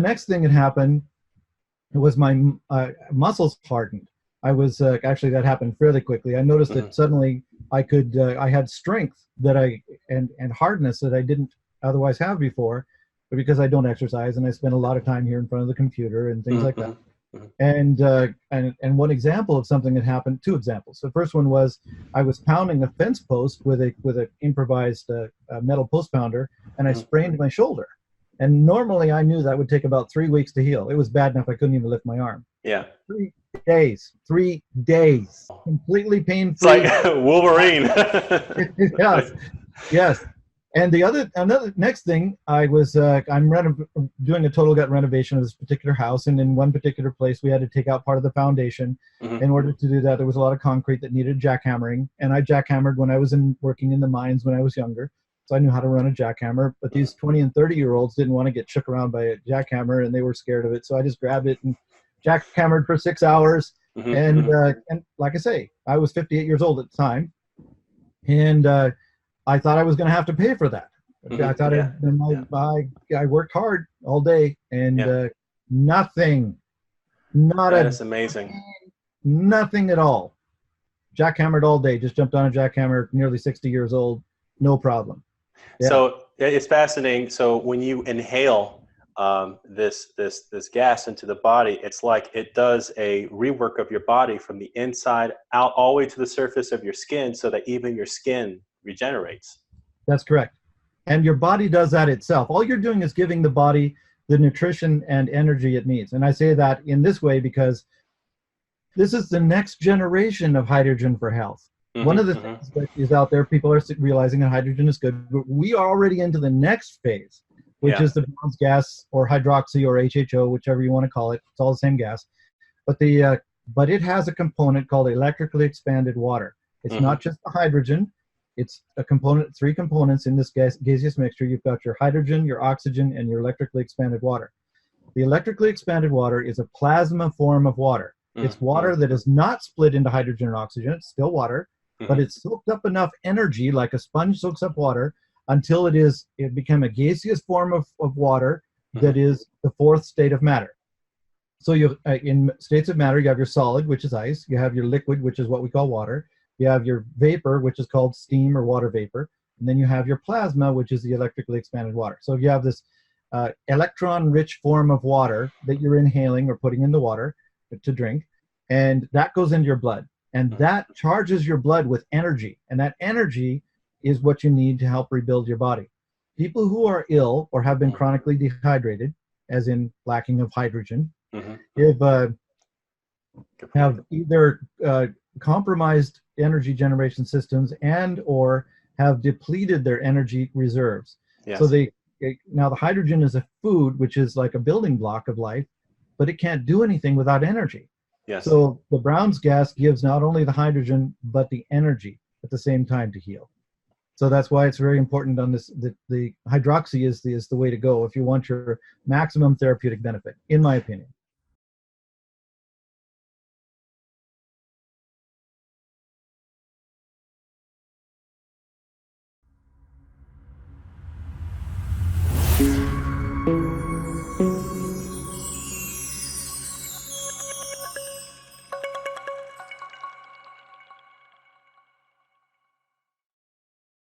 next thing that happened was my muscles hardened. I was actually, that happened fairly quickly. I noticed that suddenly I could I had strength that and hardness that I didn't otherwise have before, but because I don't exercise and I spend a lot of time here in front of the computer and things like that. And one example of something that happened, two examples. The first one was I was pounding a fence post with an improvised metal post pounder, and I sprained my shoulder. And normally I knew that would take about 3 weeks to heal. It was bad enough I couldn't even lift my arm. Yeah. 3 days, completely pain-free. It's like Wolverine. Yes. And another next thing, I'm doing a total gut renovation of this particular house, and in one particular place we had to take out part of the foundation. In order to do that, there was a lot of concrete that needed jackhammering, and I jackhammered when I was working in the mines when I was younger, so I knew how to run a jackhammer. But these 20 and 30-year-olds didn't want to get shook around by a jackhammer, and they were scared of it, so I just grabbed it and jackhammered for 6 hours. And like I say, I was 58 years old at the time, and I thought I was going to have to pay for that. I thought I worked hard all day, and nothing. That is amazing. Nothing at all. Jackhammered all day. Just jumped on a jackhammer. Nearly 60 years old. No problem. Yeah. So it's fascinating. So when you inhale this gas into the body, it's like it does a rework of your body from the inside out all the way to the surface of your skin, so that even your skin regenerates. That's correct. And your body does that itself. All you're doing is giving the body the nutrition and energy it needs. And I say that in this way because this is the next generation of hydrogen for health. One of the things that is out there, people are realizing that hydrogen is good, but we are already into the next phase, which is the Brown's gas or hydroxy or HHO, whichever you want to call it. It's all the same gas. But it has a component called electrically expanded water. It's not just the hydrogen. It's a component, 3 components in this gaseous mixture. You've got your hydrogen, your oxygen, and your electrically expanded water. The electrically expanded water is a plasma form of water. It's water that is not split into hydrogen and oxygen. It's still water, but it's soaked up enough energy, like a sponge soaks up water, until it became a gaseous form of water that is the 4th state of matter. So in states of matter, you have your solid, which is ice. You have your liquid, which is what we call water. You have your vapor, which is called steam or water vapor. And then you have your plasma, which is the electrically expanded water. So you have this electron-rich form of water that you're inhaling or putting in the water to drink. And that goes into your blood. And that charges your blood with energy. And that energy is what you need to help rebuild your body. People who are ill or have been chronically dehydrated, as in lacking of hydrogen, have either compromised energy generation systems and or have depleted their energy reserves. So now the hydrogen is a food, which is like a building block of life, but it can't do anything without energy. So the Brown's gas gives not only the hydrogen, but the energy at the same time to heal. So that's why it's very important on this, the hydroxy is the way to go if you want your maximum therapeutic benefit, in my opinion.